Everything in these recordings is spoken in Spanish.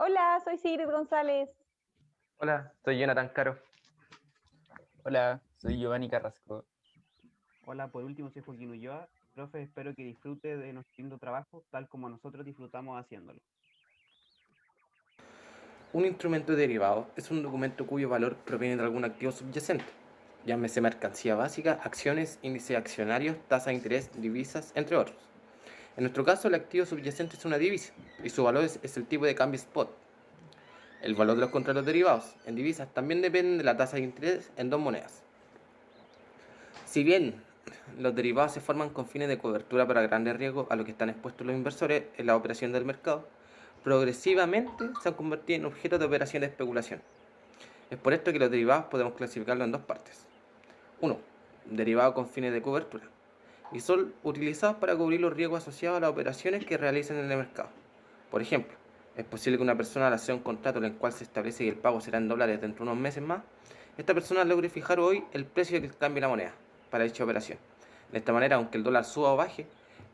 Hola, soy Sigrid González. Hola, soy Jonathan Caro. Hola, soy Giovanni Carrasco. Hola, por último soy Joaquín Ulloa. Profe, espero que disfrute de nuestro lindo trabajo, tal como nosotros disfrutamos haciéndolo. Un instrumento derivado es un documento cuyo valor proviene de algún activo subyacente, llámese mercancía básica, acciones, índice de accionarios, tasa de interés, divisas, entre otros. En nuestro caso, el activo subyacente es una divisa y su valor es el tipo de cambio spot. El valor de los contratos derivados en divisas también depende de la tasa de interés en dos monedas. Si bien los derivados se forman con fines de cobertura para grandes riesgos a los que están expuestos los inversores en la operación del mercado, progresivamente se han convertido en objeto de operaciones de especulación. Es por esto que los derivados podemos clasificarlos en dos partes. Uno, derivados con fines de cobertura, y son utilizados para cubrir los riesgos asociados a las operaciones que realicen en el mercado. Por ejemplo, es posible que una persona al hacer un contrato en el cual se establece que el pago será en dólares dentro de unos meses más, esta persona logre fijar hoy el precio del cambio de la moneda para dicha operación. De esta manera, aunque el dólar suba o baje,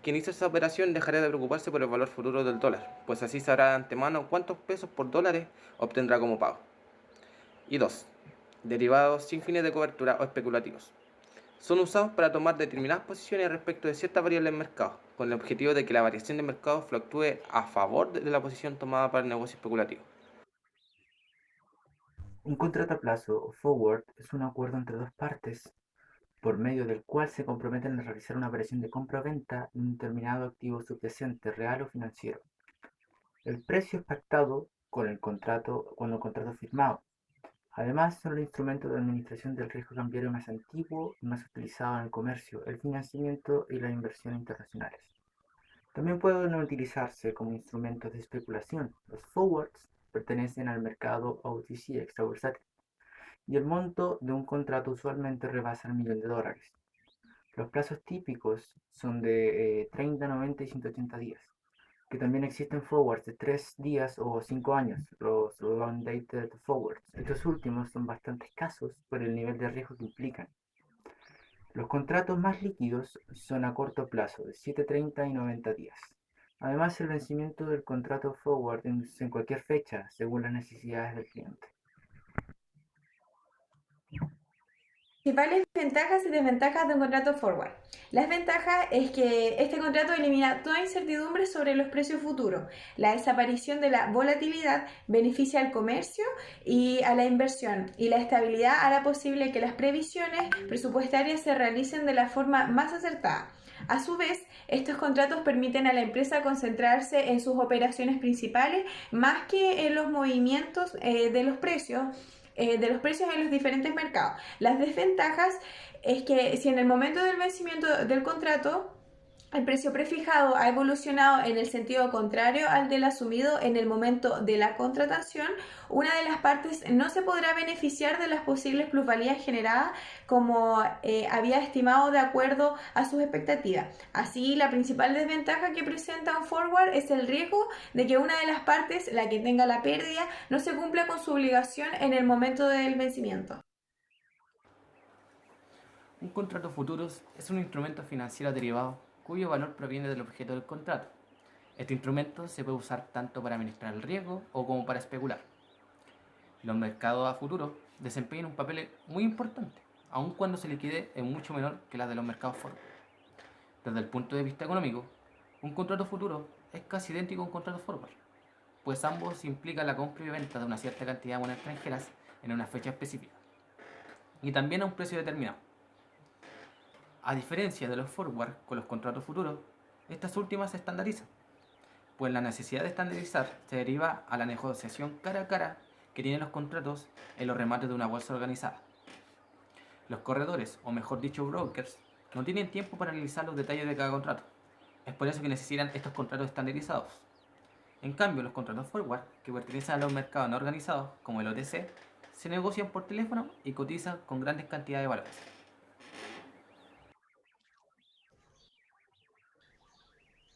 quien hizo esa operación dejará de preocuparse por el valor futuro del dólar, pues así sabrá de antemano cuántos pesos por dólares obtendrá como pago. Y 2, derivados sin fines de cobertura o especulativos. Son usados para tomar determinadas posiciones respecto de ciertas variables en mercado, con el objetivo de que la variación de mercado fluctúe a favor de la posición tomada para el negocio especulativo. Un contrato a plazo o forward es un acuerdo entre dos partes por medio del cual se comprometen a realizar una operación de compra o venta de un determinado activo subyacente, real o financiero. El precio es pactado con cuando el contrato es firmado. Además, son el instrumento de administración del riesgo cambiario más antiguo y más utilizado en el comercio, el financiamiento y la inversión internacionales. También pueden utilizarse como instrumentos de especulación. Los forwards pertenecen al mercado OTC extrabursátil y el monto de un contrato usualmente rebasa el $1.000.000. Los plazos típicos son de 30, 90 y 180 días, que también existen forwards de 3 días o 5 años, los long dated forwards. Estos últimos son bastante escasos por el nivel de riesgo que implican. Los contratos más líquidos son a corto plazo, de 7, 30 y 90 días. Además, el vencimiento del contrato forward es en cualquier fecha, según las necesidades del cliente. Principales ventajas y desventajas de un contrato forward. Las ventajas es que este contrato elimina toda incertidumbre sobre los precios futuros. La desaparición de la volatilidad beneficia al comercio y a la inversión, y la estabilidad hará posible que las previsiones presupuestarias se realicen de la forma más acertada. A su vez, estos contratos permiten a la empresa concentrarse en sus operaciones principales más que en los movimientos de los precios en los diferentes mercados. Las desventajas es que si en el momento del vencimiento del contrato el precio prefijado ha evolucionado en el sentido contrario al del asumido en el momento de la contratación, una de las partes no se podrá beneficiar de las posibles plusvalías generadas como había estimado de acuerdo a sus expectativas. Así, la principal desventaja que presenta un forward es el riesgo de que una de las partes, la que tenga la pérdida, no se cumpla con su obligación en el momento del vencimiento. Un contrato futuros es un instrumento financiero derivado cuyo valor proviene del objeto del contrato. Este instrumento se puede usar tanto para administrar el riesgo o como para especular. Los mercados a futuro desempeñan un papel muy importante, aun cuando su liquidez es mucho menor que la de los mercados forward. Desde el punto de vista económico, un contrato futuro es casi idéntico a un contrato forward, pues ambos implican la compra y venta de una cierta cantidad de monedas extranjeras en una fecha específica, y también a un precio determinado. A diferencia de los forward con los contratos futuros, estas últimas se estandarizan, pues la necesidad de estandarizar se deriva a la negociación cara a cara que tienen los contratos en los remates de una bolsa organizada. Los corredores, o mejor dicho brokers, no tienen tiempo para analizar los detalles de cada contrato. Es por eso que necesitan estos contratos estandarizados. En cambio, los contratos forward, que pertenecen a los mercados no organizados, como el OTC, se negocian por teléfono y cotizan con grandes cantidades de valores.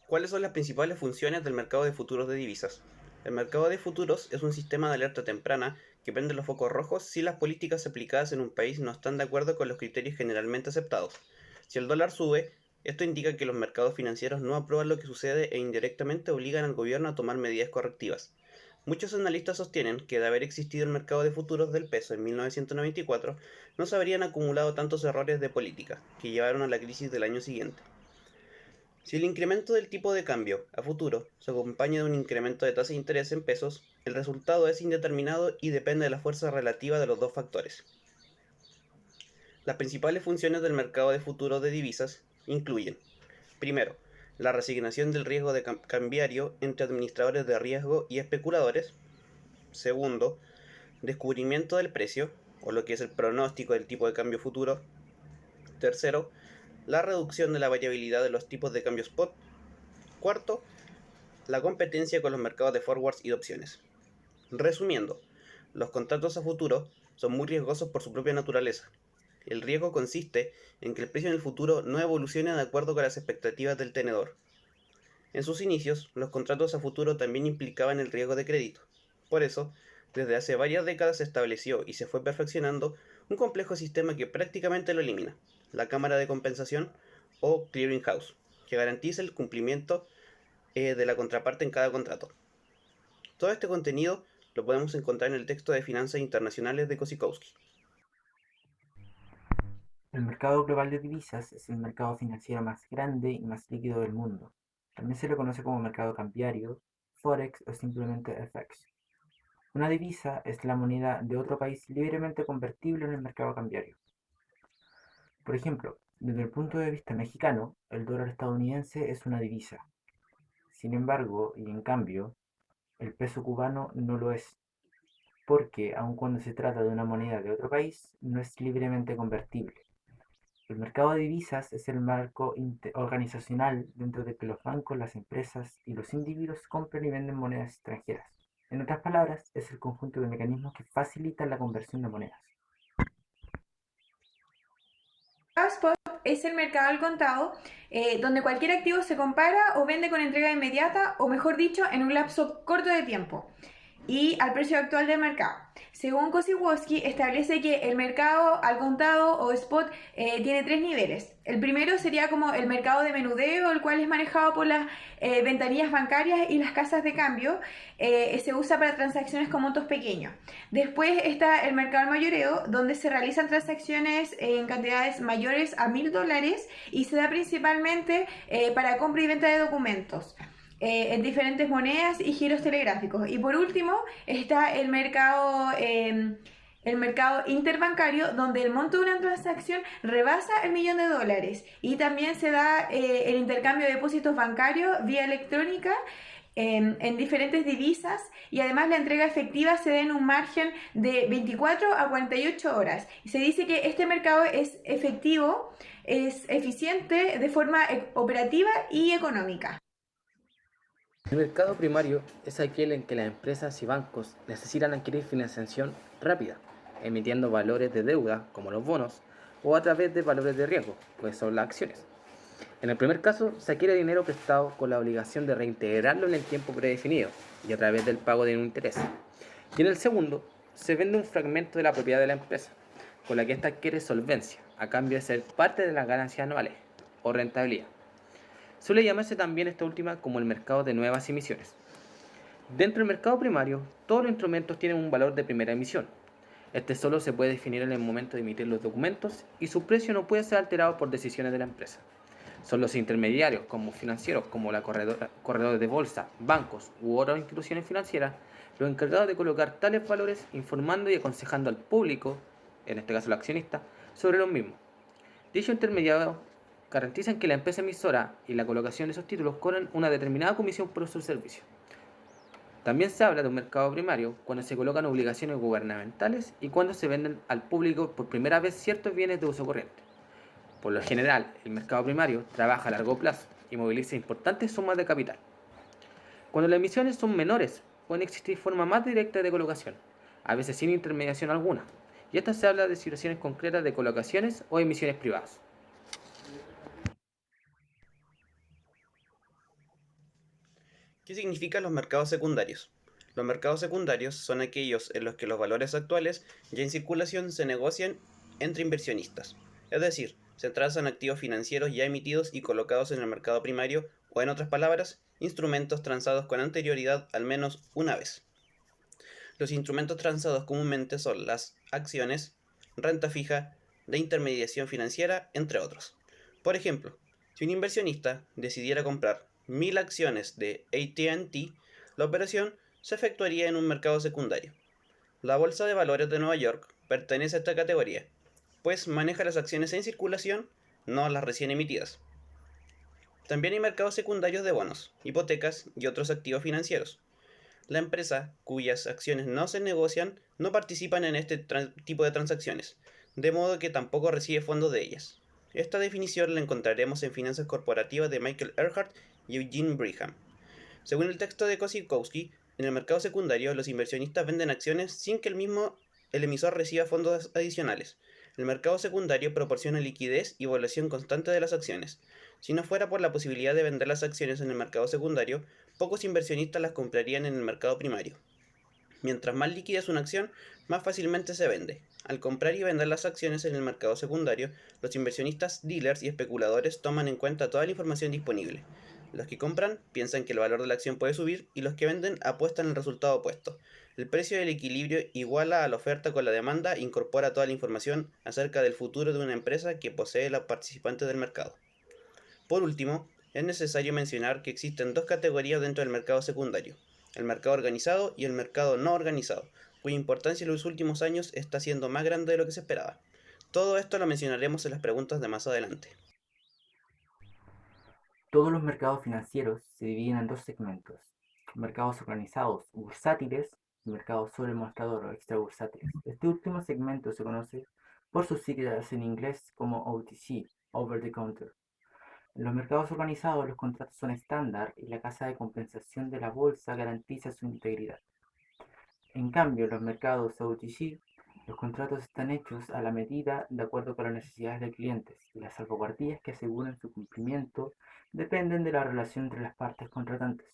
¿Cuáles son las principales funciones del mercado de futuros de divisas? El mercado de futuros es un sistema de alerta temprana que prende los focos rojos si las políticas aplicadas en un país no están de acuerdo con los criterios generalmente aceptados. Si el dólar sube, esto indica que los mercados financieros no aprueban lo que sucede e indirectamente obligan al gobierno a tomar medidas correctivas. Muchos analistas sostienen que de haber existido el mercado de futuros del peso en 1994, no se habrían acumulado tantos errores de política que llevaron a la crisis del año siguiente. Si el incremento del tipo de cambio a futuro se acompaña de un incremento de tasa de interés en pesos, el resultado es indeterminado y depende de la fuerza relativa de los dos factores. Las principales funciones del mercado de futuros de divisas incluyen: primero, la reasignación del riesgo de cambiario entre administradores de riesgo y especuladores. Segundo, descubrimiento del precio, o lo que es el pronóstico del tipo de cambio futuro. Tercero, la reducción de la variabilidad de los tipos de cambio spot. Cuarto, la competencia con los mercados de forwards y de opciones. Resumiendo, los contratos a futuro son muy riesgosos por su propia naturaleza. El riesgo consiste en que el precio en el futuro no evolucione de acuerdo con las expectativas del tenedor. En sus inicios, los contratos a futuro también implicaban el riesgo de crédito. Por eso, desde hace varias décadas se estableció y se fue perfeccionando un complejo sistema que prácticamente lo elimina: la cámara de compensación o clearing house, que garantiza el cumplimiento de la contraparte en cada contrato. Todo este contenido lo podemos encontrar en el texto de Finanzas Internacionales de Kosikowski. El mercado global de divisas es el mercado financiero más grande y más líquido del mundo. También se le conoce como mercado cambiario, forex o simplemente FX. Una divisa es la moneda de otro país libremente convertible en el mercado cambiario. Por ejemplo, desde el punto de vista mexicano, el dólar estadounidense es una divisa. Sin embargo, y en cambio, el peso cubano no lo es, porque aun cuando se trata de una moneda de otro país, no es libremente convertible. El mercado de divisas es el marco organizacional dentro del que los bancos, las empresas y los individuos compran y venden monedas extranjeras. En otras palabras, es el conjunto de mecanismos que facilitan la conversión de monedas. Spot es el mercado al contado, donde cualquier activo se compara o vende con entrega inmediata, o mejor dicho, en un lapso corto de tiempo, y al precio actual del mercado. Según Kosikowski, establece que el mercado al contado o spot tiene tres niveles. El primero sería como el mercado de menudeo, el cual es manejado por las ventanillas bancarias y las casas de cambio. Se usa para transacciones con montos pequeños. Después está el mercado al mayoreo, donde se realizan transacciones en cantidades mayores a $1.000 y se da principalmente para compra y venta de documentos en diferentes monedas y giros telegráficos. Y por último está el mercado interbancario, donde el monto de una transacción rebasa el $1.000.000 y también se da el intercambio de depósitos bancarios vía electrónica en diferentes divisas, y además la entrega efectiva se da en un margen de 24 a 48 horas. Y se dice que este mercado es efectivo, es eficiente de forma operativa y económica. El mercado primario es aquel en que las empresas y bancos necesitan adquirir financiación rápida, emitiendo valores de deuda, como los bonos, o a través de valores de riesgo, pues son las acciones. En el primer caso, se adquiere dinero prestado con la obligación de reintegrarlo en el tiempo predefinido y a través del pago de un interés. Y en el segundo, se vende un fragmento de la propiedad de la empresa, con la que ésta adquiere solvencia, a cambio de ser parte de las ganancias anuales, o rentabilidad. Suele llamarse también esta última como el mercado de nuevas emisiones. Dentro del mercado primario, todos los instrumentos tienen un valor de primera emisión. Este solo se puede definir en el momento de emitir los documentos y su precio no puede ser alterado por decisiones de la empresa. Son los intermediarios como financieros, como la corredores de bolsa, bancos u otras instituciones financieras, los encargados de colocar tales valores, informando y aconsejando al público, en este caso el accionista, sobre los mismos. Dicho intermediario garantizan que la empresa emisora y la colocación de esos títulos cobran una determinada comisión por su servicio. También se habla de un mercado primario cuando se colocan obligaciones gubernamentales y cuando se venden al público por primera vez ciertos bienes de uso corriente. Por lo general, el mercado primario trabaja a largo plazo y moviliza importantes sumas de capital. Cuando las emisiones son menores, pueden existir formas más directas de colocación, a veces sin intermediación alguna, y esta se habla de situaciones concretas de colocaciones o emisiones privadas. ¿Qué significan los mercados secundarios? Los mercados secundarios son aquellos en los que los valores actuales ya en circulación se negocian entre inversionistas, es decir, se trazan activos financieros ya emitidos y colocados en el mercado primario, o en otras palabras, instrumentos transados con anterioridad al menos una vez. Los instrumentos transados comúnmente son las acciones, renta fija, de intermediación financiera, entre otros. Por ejemplo, si un inversionista decidiera comprar 1000 acciones de AT&T, la operación se efectuaría en un mercado secundario. La Bolsa de Valores de Nueva York pertenece a esta categoría, pues maneja las acciones en circulación, no las recién emitidas. También hay mercados secundarios de bonos, hipotecas y otros activos financieros. La empresa cuyas acciones no se negocian no participan en este tipo de transacciones, de modo que tampoco recibe fondos de ellas. Esta definición la encontraremos en Finanzas Corporativas de Michael Earhart y Eugene Brigham. Según el texto de Kosikowski, en el mercado secundario los inversionistas venden acciones sin que el emisor reciba fondos adicionales. El mercado secundario proporciona liquidez y evaluación constante de las acciones. Si no fuera por la posibilidad de vender las acciones en el mercado secundario, pocos inversionistas las comprarían en el mercado primario. Mientras más líquida es una acción, más fácilmente se vende. Al comprar y vender las acciones en el mercado secundario, los inversionistas, dealers y especuladores toman en cuenta toda la información disponible. Los que compran piensan que el valor de la acción puede subir y los que venden apuestan el resultado opuesto. El precio del equilibrio iguala a la oferta con la demanda e incorpora toda la información acerca del futuro de una empresa que posee los participantes del mercado. Por último, es necesario mencionar que existen dos categorías dentro del mercado secundario: el mercado organizado y el mercado no organizado, cuya importancia en los últimos años está siendo más grande de lo que se esperaba. Todo esto lo mencionaremos en las preguntas de más adelante. Todos los mercados financieros se dividen en dos segmentos: mercados organizados bursátiles y mercados sobre el mostrador o extrabursátiles. Este último segmento se conoce por sus siglas en inglés como OTC, Over the Counter. En los mercados organizados los contratos son estándar y la casa de compensación de la bolsa garantiza su integridad. En cambio, en los mercados OTC, los contratos están hechos a la medida de acuerdo con las necesidades del cliente y las salvaguardias que aseguran su cumplimiento dependen de la relación entre las partes contratantes.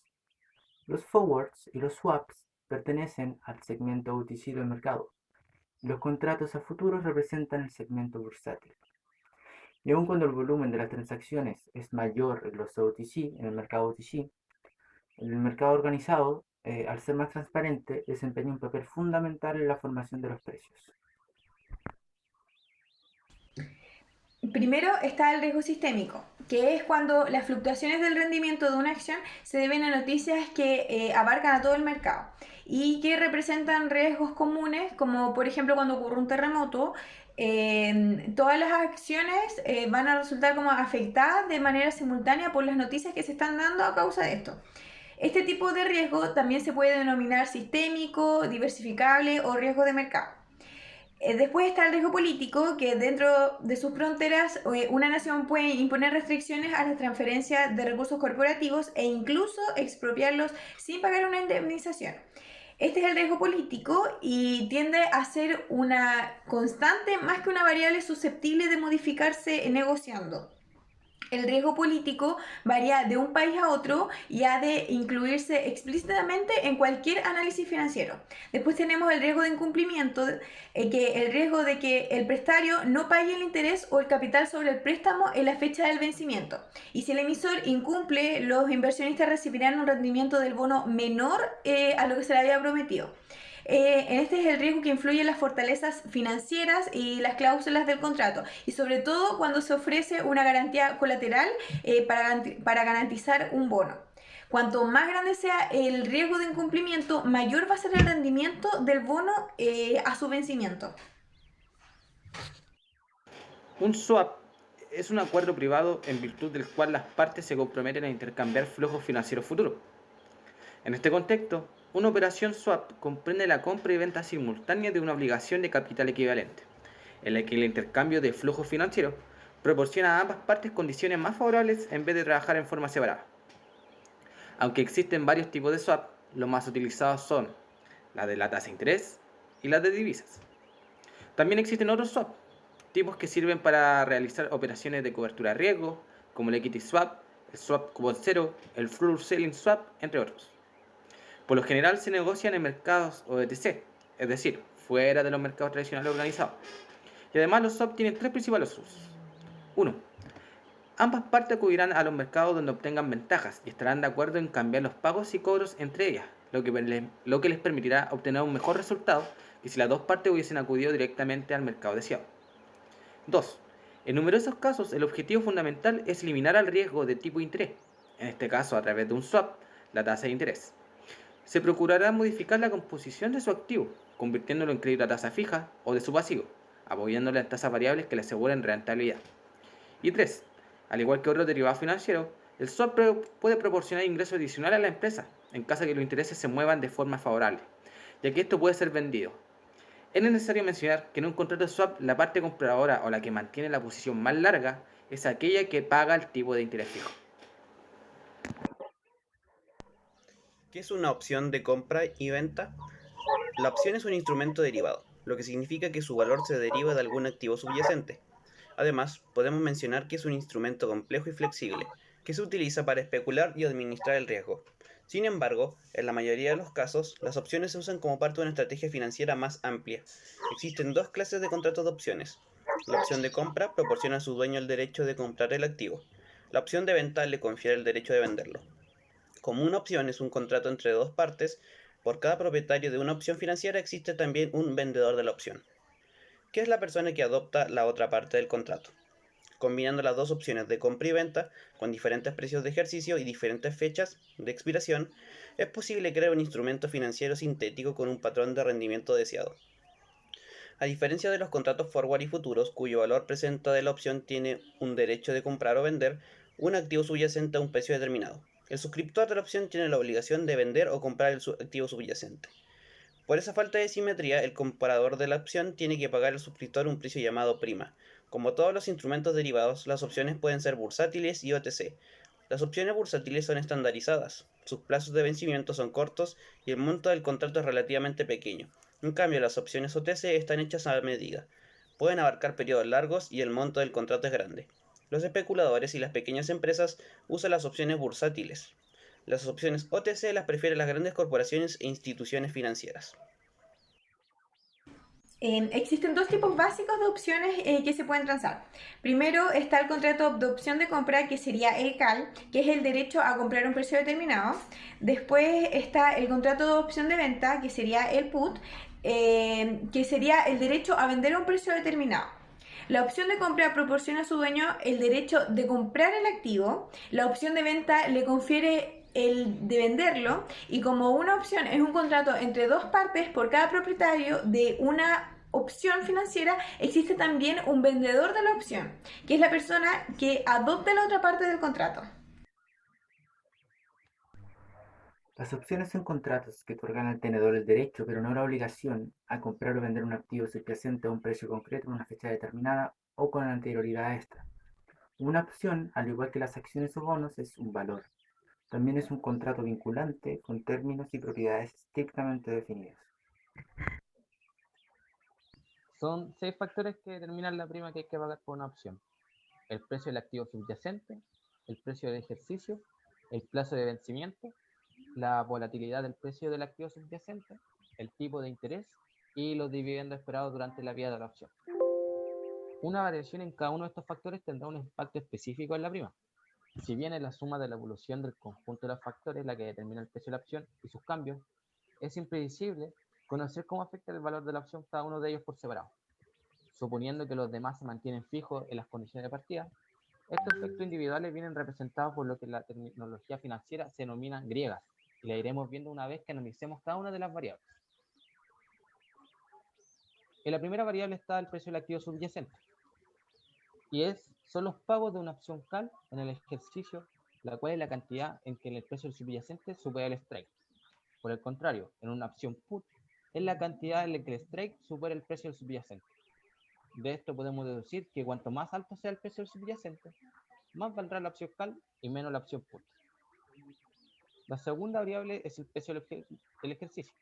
Los forwards y los swaps pertenecen al segmento OTC del mercado. Los contratos a futuros representan el segmento bursátil. Y aun cuando el volumen de las transacciones es mayor en los OTC, en el mercado OTC, en el mercado organizado, al ser más transparente, desempeña un papel fundamental en la formación de los precios. Primero está el riesgo sistémico, que es cuando las fluctuaciones del rendimiento de una acción se deben a noticias que abarcan a todo el mercado y que representan riesgos comunes, como por ejemplo cuando ocurre un terremoto. Todas las acciones van a resultar como afectadas de manera simultánea por las noticias que se están dando a causa de esto. Este tipo de riesgo también se puede denominar sistémico, diversificable o riesgo de mercado. Después está el riesgo político, que dentro de sus fronteras una nación puede imponer restricciones a la transferencia de recursos corporativos e incluso expropiarlos sin pagar una indemnización. Este es el riesgo político y tiende a ser una constante más que una variable susceptible de modificarse negociando. El riesgo político varía de un país a otro y ha de incluirse explícitamente en cualquier análisis financiero. Después tenemos el riesgo de incumplimiento, que el riesgo de que el prestatario no pague el interés o el capital sobre el préstamo en la fecha del vencimiento. Y si el emisor incumple, los inversionistas recibirán un rendimiento del bono menor a lo que se le había prometido. Este es el riesgo que influye en las fortalezas financieras y las cláusulas del contrato, y sobre todo cuando se ofrece una garantía colateral para garantizar un bono. Cuanto más grande sea el riesgo de incumplimiento, mayor va a ser el rendimiento del bono a su vencimiento. Un swap es un acuerdo privado en virtud del cual las partes se comprometen a intercambiar flujos financieros futuros. En este contexto, una operación swap comprende la compra y venta simultánea de una obligación de capital equivalente, en la que el intercambio de flujos financieros proporciona a ambas partes condiciones más favorables en vez de trabajar en forma separada. Aunque existen varios tipos de swap, los más utilizados son la de la tasa de interés y la de divisas. También existen otros swap, tipos que sirven para realizar operaciones de cobertura de riesgo, como el equity swap, el swap cupón cero, el floor selling swap, entre otros. Por lo general se negocian en mercados OTC, es decir, fuera de los mercados tradicionales organizados. Y además los swap tienen tres principales usos. 1. Ambas partes acudirán a los mercados donde obtengan ventajas y estarán de acuerdo en cambiar los pagos y cobros entre ellas, lo que les permitirá obtener un mejor resultado que si las dos partes hubiesen acudido directamente al mercado deseado. 2. En numerosos casos, el objetivo fundamental es eliminar el riesgo de tipo de interés, en este caso a través de un swap, la tasa de interés. Se procurará modificar la composición de su activo, convirtiéndolo en crédito a tasa fija o de su pasivo, apoyándole en tasas variables que le aseguren rentabilidad. Y 3. Al igual que otros derivados financieros, el swap puede proporcionar ingresos adicionales a la empresa, en caso de que los intereses se muevan de forma favorable, ya que esto puede ser vendido. Es necesario mencionar que en un contrato de swap, la parte compradora o la que mantiene la posición más larga es aquella que paga el tipo de interés fijo. ¿Qué es una opción de compra y venta? La opción es un instrumento derivado, lo que significa que su valor se deriva de algún activo subyacente. Además, podemos mencionar que es un instrumento complejo y flexible, que se utiliza para especular y administrar el riesgo. Sin embargo, en la mayoría de los casos, las opciones se usan como parte de una estrategia financiera más amplia. Existen dos clases de contratos de opciones. La opción de compra proporciona a su dueño el derecho de comprar el activo. La opción de venta le confiere el derecho de venderlo. Como una opción es un contrato entre dos partes, por cada propietario de una opción financiera existe también un vendedor de la opción, que es la persona que adopta la otra parte del contrato. Combinando las dos opciones de compra y venta, con diferentes precios de ejercicio y diferentes fechas de expiración, es posible crear un instrumento financiero sintético con un patrón de rendimiento deseado. A diferencia de los contratos forward y futuros, cuyo valor presente de la opción tiene un derecho de comprar o vender un activo subyacente a un precio determinado, el suscriptor de la opción tiene la obligación de vender o comprar el activo subyacente. Por esa falta de simetría, el comprador de la opción tiene que pagar al suscriptor un precio llamado prima. Como todos los instrumentos derivados, las opciones pueden ser bursátiles y OTC. Las opciones bursátiles son estandarizadas, sus plazos de vencimiento son cortos y el monto del contrato es relativamente pequeño. En cambio, las opciones OTC están hechas a medida. Pueden abarcar periodos largos y el monto del contrato es grande. Los especuladores y las pequeñas empresas usan las opciones bursátiles. Las opciones OTC las prefieren las grandes corporaciones e instituciones financieras. Existen dos tipos básicos de opciones que se pueden transar. Primero está el contrato de opción de compra, que sería el CAL, que es el derecho a comprar a un precio determinado. Después está el contrato de opción de venta, que sería el PUT, que sería el derecho a vender a un precio determinado. La opción de compra proporciona a su dueño el derecho de comprar el activo. La opción de venta le confiere el de venderlo, y como una opción es un contrato entre dos partes por cada propietario de una opción financiera, existe también un vendedor de la opción, que es la persona que adopta la otra parte del contrato. Las opciones son contratos que otorgan al tenedor el derecho, pero no la obligación, a comprar o vender un activo subyacente a un precio concreto en una fecha determinada o con anterioridad a esta. Una opción, al igual que las acciones o bonos, es un valor. También es un contrato vinculante con términos y propiedades estrictamente definidos. Son 6 factores que determinan la prima que hay que pagar por una opción: el precio del activo subyacente, el precio del ejercicio, el plazo de vencimiento, la volatilidad del precio del activo subyacente, el tipo de interés y los dividendos esperados durante la vida de la opción. Una variación en cada uno de estos factores tendrá un impacto específico en la prima. Si bien es la suma de la evolución del conjunto de los factores la que determina el precio de la opción y sus cambios, es impredecible conocer cómo afecta el valor de la opción cada uno de ellos por separado. Suponiendo que los demás se mantienen fijos en las condiciones de partida, estos efectos individuales vienen representados por lo que en la terminología financiera se denominan griegas, y la iremos viendo una vez que analicemos cada una de las variables. En la primera variable está el precio del activo subyacente, y son los pagos de una opción CAL en el ejercicio, la cual es la cantidad en que el precio del subyacente supera el strike. Por el contrario, en una opción PUT, es la cantidad en la que el strike supera el precio del subyacente. De esto podemos deducir que cuanto más alto sea el precio del subyacente, más valdrá la opción CAL y menos la opción PUT. La segunda variable es el precio del ejercicio.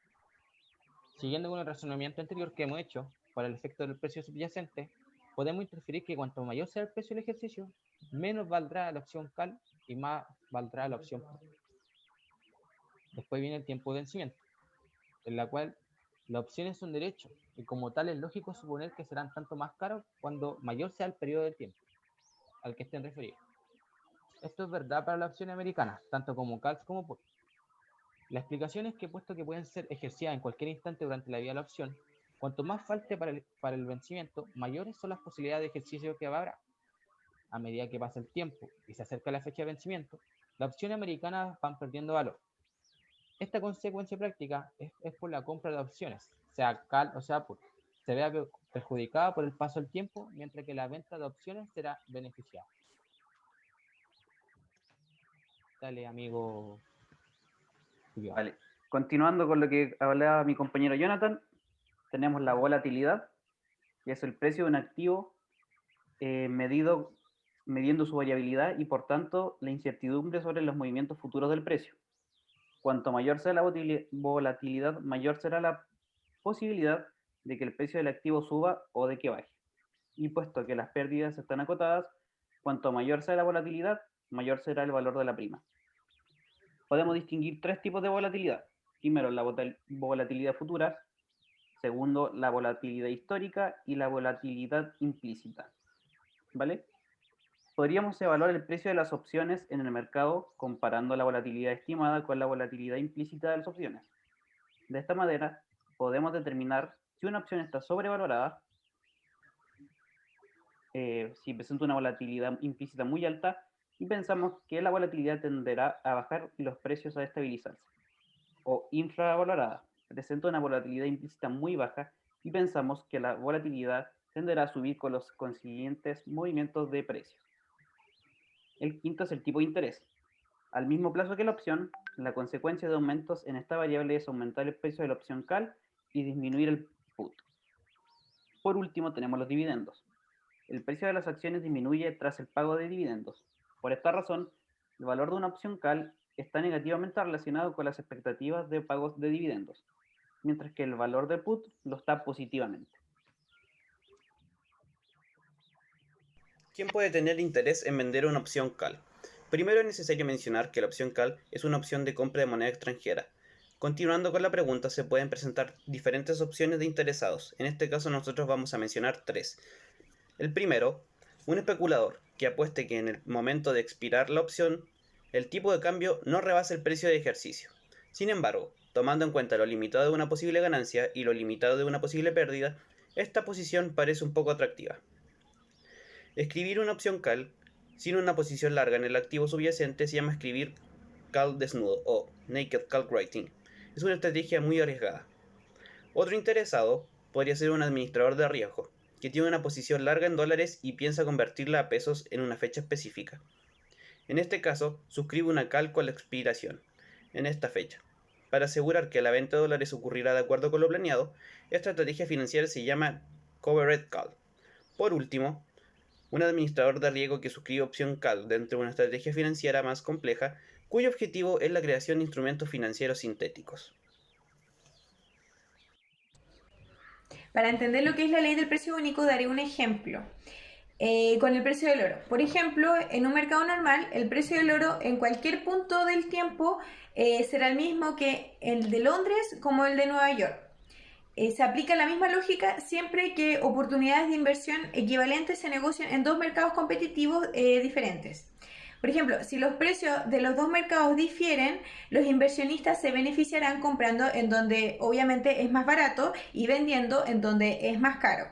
Siguiendo con el razonamiento anterior que hemos hecho, para el efecto del precio subyacente, podemos inferir que cuanto mayor sea el precio del ejercicio, menos valdrá la opción CAL y más valdrá la opción PUT. Después viene el tiempo de vencimiento, en la cual las opciones son derechos, y como tal es lógico suponer que serán tanto más caros cuando mayor sea el periodo de tiempo al que estén referidos. Esto es verdad para las opciones americanas, tanto como CALs como PUT. La explicación es que, puesto que pueden ser ejercidas en cualquier instante durante la vida de la opción, cuanto más falte para el vencimiento, mayores son las posibilidades de ejercicio que habrá. A medida que pasa el tiempo y se acerca la fecha de vencimiento, las opciones americanas van perdiendo valor. Esta consecuencia práctica es por la compra de opciones, sea call o sea put, se vea perjudicada por el paso del tiempo, mientras que la venta de opciones será beneficiada. Dale, amigo. Vale. Continuando con lo que hablaba mi compañero Jonathan, tenemos la volatilidad, que es el precio de un activo mediendo su variabilidad y por tanto la incertidumbre sobre los movimientos futuros del precio. Cuanto mayor sea la volatilidad, mayor será la posibilidad de que el precio del activo suba o de que baje. Y puesto que las pérdidas están acotadas, cuanto mayor sea la volatilidad, mayor será el valor de la prima. Podemos distinguir tres tipos de volatilidad. Primero, la volatilidad futura. Segundo, la volatilidad histórica y la volatilidad implícita. ¿Vale? Podríamos evaluar el precio de las opciones en el mercado comparando la volatilidad estimada con la volatilidad implícita de las opciones. De esta manera, podemos determinar si una opción está sobrevalorada, si presenta una volatilidad implícita muy alta, y pensamos que la volatilidad tenderá a bajar y los precios a estabilizarse. O infravalorada, presenta una volatilidad implícita muy baja y pensamos que la volatilidad tenderá a subir con los consiguientes movimientos de precios. El quinto es el tipo de interés. Al mismo plazo que la opción, la consecuencia de aumentos en esta variable es aumentar el precio de la opción call y disminuir el put. Por último, tenemos los dividendos. El precio de las acciones disminuye tras el pago de dividendos. Por esta razón, el valor de una opción call está negativamente relacionado con las expectativas de pagos de dividendos, mientras que el valor de put lo está positivamente. ¿Quién puede tener interés en vender una opción call? Primero es necesario mencionar que la opción call es una opción de compra de moneda extranjera. Continuando con la pregunta, se pueden presentar diferentes opciones de interesados. En este caso nosotros vamos a mencionar tres. El primero, un especulador que apueste que en el momento de expirar la opción, el tipo de cambio no rebase el precio de ejercicio. Sin embargo, tomando en cuenta lo limitado de una posible ganancia y lo limitado de una posible pérdida, esta posición parece un poco atractiva. Escribir una opción call sin una posición larga en el activo subyacente se llama escribir call desnudo o naked call writing. Es una estrategia muy arriesgada. Otro interesado podría ser un administrador de riesgo, que tiene una posición larga en dólares y piensa convertirla a pesos en una fecha específica. En este caso, suscribe una call con la expiración en esta fecha. Para asegurar que la venta de dólares ocurrirá de acuerdo con lo planeado, esta estrategia financiera se llama covered call. Por último, un administrador de riesgo que suscribe opción call dentro de una estrategia financiera más compleja, cuyo objetivo es la creación de instrumentos financieros sintéticos. Para entender lo que es la ley del precio único, daré un ejemplo. Con el precio del oro. Por ejemplo, en un mercado normal, el precio del oro en cualquier punto del tiempo será el mismo que el de Londres como el de Nueva York. Se aplica la misma lógica siempre que oportunidades de inversión equivalentes se negocian en dos mercados competitivos diferentes. Por ejemplo, si los precios de los dos mercados difieren, los inversionistas se beneficiarán comprando en donde obviamente es más barato y vendiendo en donde es más caro.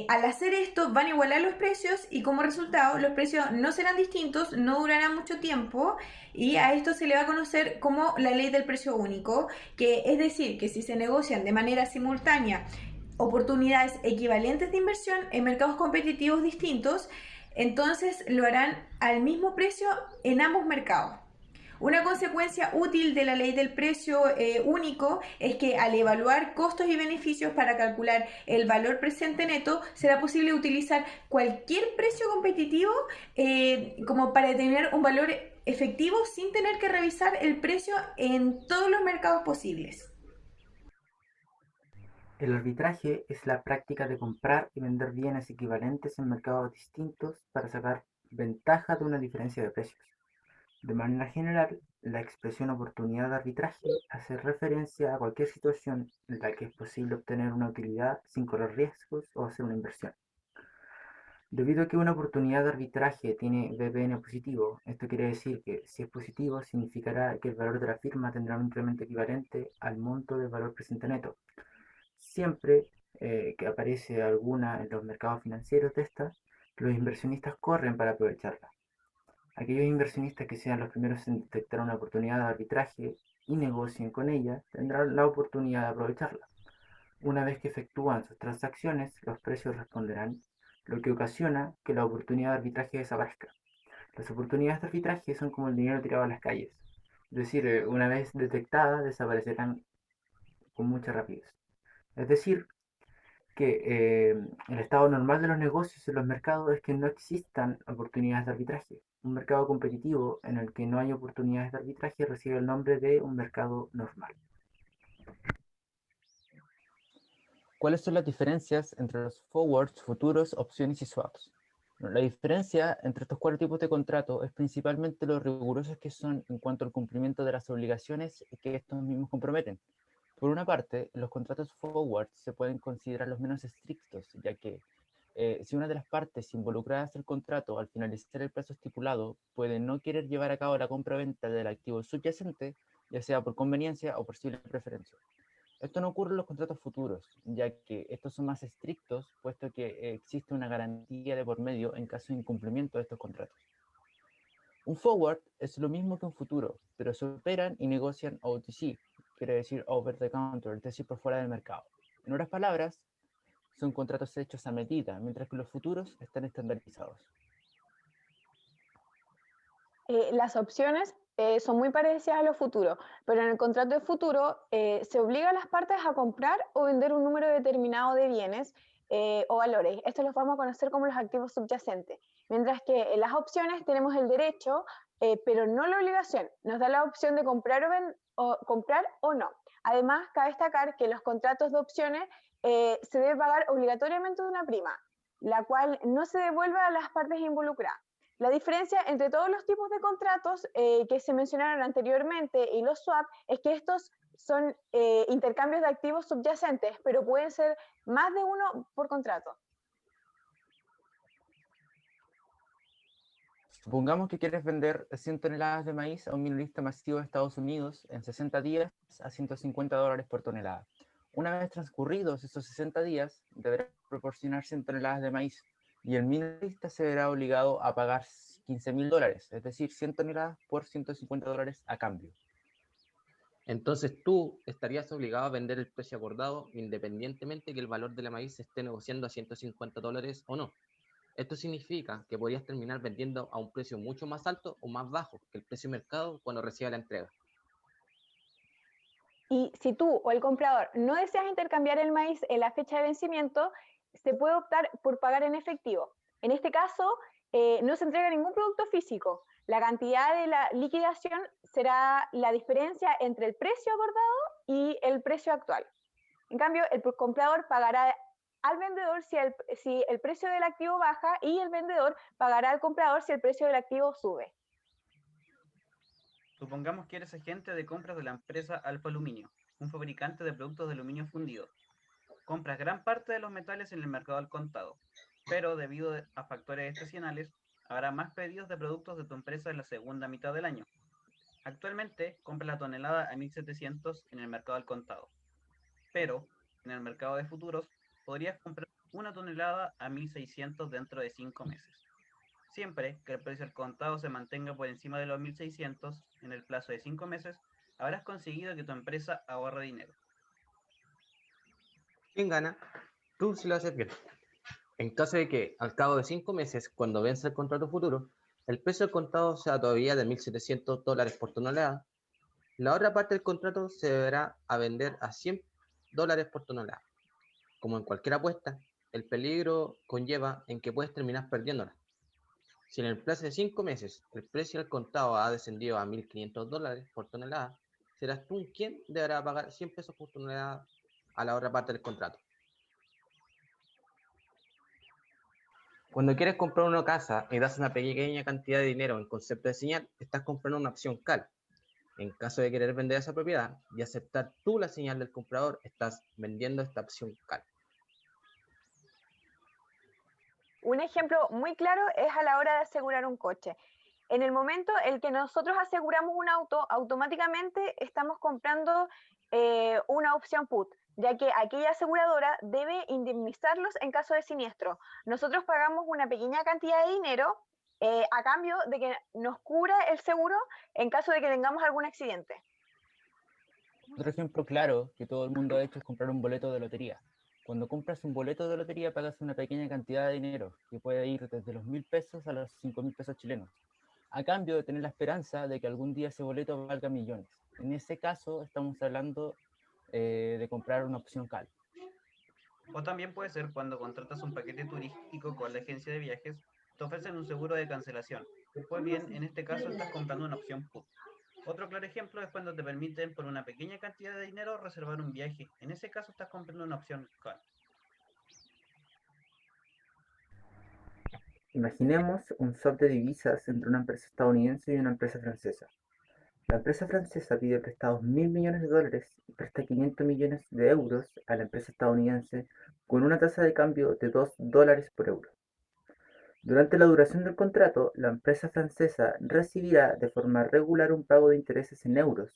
Al hacer esto van a igualar los precios y como resultado los precios no serán distintos, no durarán mucho tiempo y a esto se le va a conocer como la ley del precio único, que es decir, que si se negocian de manera simultánea oportunidades equivalentes de inversión en mercados competitivos distintos, entonces lo harán al mismo precio en ambos mercados. Una consecuencia útil de la ley del precio único es que al evaluar costos y beneficios para calcular el valor presente neto, será posible utilizar cualquier precio competitivo como para tener un valor efectivo sin tener que revisar el precio en todos los mercados posibles. El arbitraje es la práctica de comprar y vender bienes equivalentes en mercados distintos para sacar ventaja de una diferencia de precios. De manera general, la expresión oportunidad de arbitraje hace referencia a cualquier situación en la que es posible obtener una utilidad sin correr riesgos o hacer una inversión. Debido a que una oportunidad de arbitraje tiene BPN positivo, esto quiere decir que si es positivo significará que el valor de la firma tendrá un incremento equivalente al monto del valor presente neto. Siempre que aparece alguna en los mercados financieros de estas, los inversionistas corren para aprovecharla. Aquellos inversionistas que sean los primeros en detectar una oportunidad de arbitraje y negocien con ella tendrán la oportunidad de aprovecharla. Una vez que efectúan sus transacciones, los precios responderán, lo que ocasiona que la oportunidad de arbitraje desaparezca. Las oportunidades de arbitraje son como el dinero tirado a las calles, es decir, una vez detectadas desaparecerán con mucha rapidez. Es decir, que el estado normal de los negocios en los mercados es que no existan oportunidades de arbitraje. Un mercado competitivo en el que no hay oportunidades de arbitraje recibe el nombre de un mercado normal. ¿Cuáles son las diferencias entre los forwards, futuros, opciones y swaps? Bueno, la diferencia entre estos 4 tipos de contrato es principalmente lo rigurosos que son en cuanto al cumplimiento de las obligaciones que estos mismos comprometen. Por una parte, los contratos forward se pueden considerar los menos estrictos, ya que si una de las partes involucradas en el contrato al finalizar el plazo estipulado puede no querer llevar a cabo la compra-venta del activo subyacente, ya sea por conveniencia o por simple preferencia. Esto no ocurre en los contratos futuros, ya que estos son más estrictos, puesto que existe una garantía de por medio en caso de incumplimiento de estos contratos. Un forward es lo mismo que un futuro, pero se operan y negocian OTC, quiere decir over the counter, es decir, por fuera del mercado. En otras palabras, son contratos hechos a medida, mientras que los futuros están estandarizados. Las opciones son muy parecidas a los futuros, pero en el contrato de futuro se obliga a las partes a comprar o vender un número determinado de bienes o valores. Esto los vamos a conocer como los activos subyacentes. Mientras que en las opciones tenemos el derecho, pero no la obligación. Nos da la opción de comprar comprar o no. Además, cabe destacar que los contratos de opciones se debe pagar obligatoriamente una prima, la cual no se devuelve a las partes involucradas. La diferencia entre todos los tipos de contratos que se mencionaron anteriormente y los swap es que estos son intercambios de activos subyacentes, pero pueden ser más de uno por contrato. Supongamos que quieres vender 100 toneladas de maíz a un minorista masivo de Estados Unidos en 60 días a $150 por tonelada. Una vez transcurridos esos 60 días, deberá proporcionar 100 toneladas de maíz y el minorista se verá obligado a pagar $15.000, es decir, 100 toneladas por $150 a cambio. Entonces tú estarías obligado a vender el precio acordado independientemente que el valor de la maíz se esté negociando a $150 o no. Esto significa que podrías terminar vendiendo a un precio mucho más alto o más bajo que el precio de mercado cuando reciba la entrega. Y si tú o el comprador no deseas intercambiar el maíz en la fecha de vencimiento, se puede optar por pagar en efectivo. En este caso, no se entrega ningún producto físico. La cantidad de la liquidación será la diferencia entre el precio acordado y el precio actual. En cambio, el comprador pagará al vendedor si el precio del activo baja y el vendedor pagará al comprador si el precio del activo sube. Supongamos que eres agente de compras de la empresa Alfa Aluminio, un fabricante de productos de aluminio fundido. Compras gran parte de los metales en el mercado al contado, pero debido a factores estacionales, habrá más pedidos de productos de tu empresa en la segunda mitad del año. Actualmente compras la tonelada a 1.700 en el mercado al contado, pero en el mercado de futuros podrías comprar una tonelada a 1.600 dentro de 5 meses. Siempre que el precio al contado se mantenga por encima de los 1.600 en el plazo de 5 meses, habrás conseguido que tu empresa ahorre dinero. ¿Quién gana? Tú si lo haces bien. En caso de que, al cabo de 5 meses, cuando vence el contrato futuro, el precio del contado sea todavía de $1.700 por tonelada, la otra parte del contrato se deberá a vender a $100 por tonelada. Como en cualquier apuesta, el peligro conlleva en que puedes terminar perdiéndola. Si en el plazo de 5 meses el precio del contado ha descendido a $1.500 por tonelada, serás tú quien deberá pagar 100 pesos por tonelada a la otra parte del contrato. Cuando quieres comprar una casa y das una pequeña cantidad de dinero en concepto de señal, estás comprando una opción CAL. En caso de querer vender esa propiedad y aceptar tú la señal del comprador, estás vendiendo esta opción CAL. Un ejemplo muy claro es a la hora de asegurar un coche. En el momento en que nosotros aseguramos un auto, automáticamente estamos comprando una opción put, ya que aquella aseguradora debe indemnizarlos en caso de siniestro. Nosotros pagamos una pequeña cantidad de dinero a cambio de que nos cubra el seguro en caso de que tengamos algún accidente. Otro ejemplo claro que todo el mundo ha hecho es comprar un boleto de lotería. Cuando compras un boleto de lotería pagas una pequeña cantidad de dinero, que puede ir desde los 1.000 pesos a los 5.000 pesos chilenos, a cambio de tener la esperanza de que algún día ese boleto valga millones. En ese caso estamos hablando de comprar una opción CAL. O también puede ser cuando contratas un paquete turístico con la agencia de viajes, te ofrecen un seguro de cancelación. Pues bien, en este caso estás comprando una opción put. Otro claro ejemplo es cuando te permiten por una pequeña cantidad de dinero reservar un viaje. En ese caso estás comprando una opción CAL. Imaginemos un swap de divisas entre una empresa estadounidense y una empresa francesa. La empresa francesa pide prestados 1.000 millones de dólares y presta 500 millones de euros a la empresa estadounidense con una tasa de cambio de 2 dólares por euro. Durante la duración del contrato, la empresa francesa recibirá de forma regular un pago de intereses en euros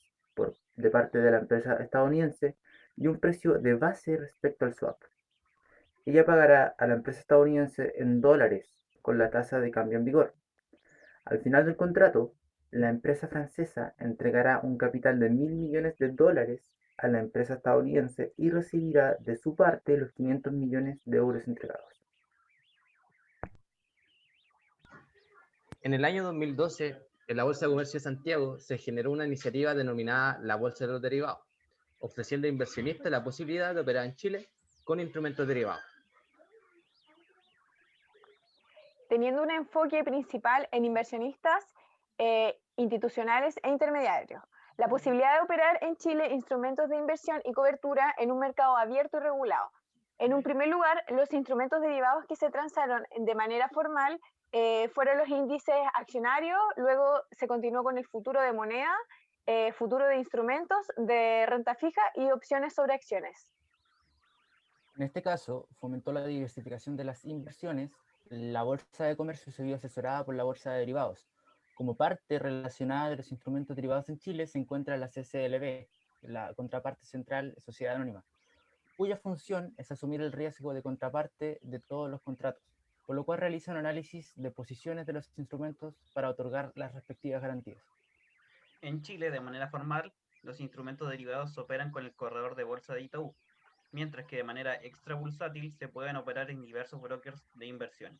de parte de la empresa estadounidense y un precio de base respecto al swap. Ella pagará a la empresa estadounidense en dólares con la tasa de cambio en vigor. Al final del contrato, la empresa francesa entregará un capital de 1.000 millones de dólares a la empresa estadounidense y recibirá de su parte los 500 millones de euros entregados. En el año 2012, en la Bolsa de Comercio de Santiago se generó una iniciativa denominada la Bolsa de los Derivados, ofreciendo a inversionistas la posibilidad de operar en Chile con instrumentos derivados. Teniendo un enfoque principal en inversionistas institucionales e intermediarios. La posibilidad de operar en Chile instrumentos de inversión y cobertura en un mercado abierto y regulado. En un primer lugar, los instrumentos derivados que se transaron de manera formal fueron los índices accionarios, luego se continuó con el futuro de moneda, futuro de instrumentos de renta fija y opciones sobre acciones. En este caso, fomentó la diversificación de las inversiones. La Bolsa de Comercio se vio asesorada por la Bolsa de Derivados. Como parte relacionada de los instrumentos derivados en Chile se encuentra la CCLB, la contraparte central Sociedad Anónima, cuya función es asumir el riesgo de contraparte de todos los contratos, por lo cual realiza un análisis de posiciones de los instrumentos para otorgar las respectivas garantías. En Chile, de manera formal, los instrumentos derivados operan con el corredor de bolsa de Itaú, mientras que de manera extrabursátil se pueden operar en diversos brokers de inversiones.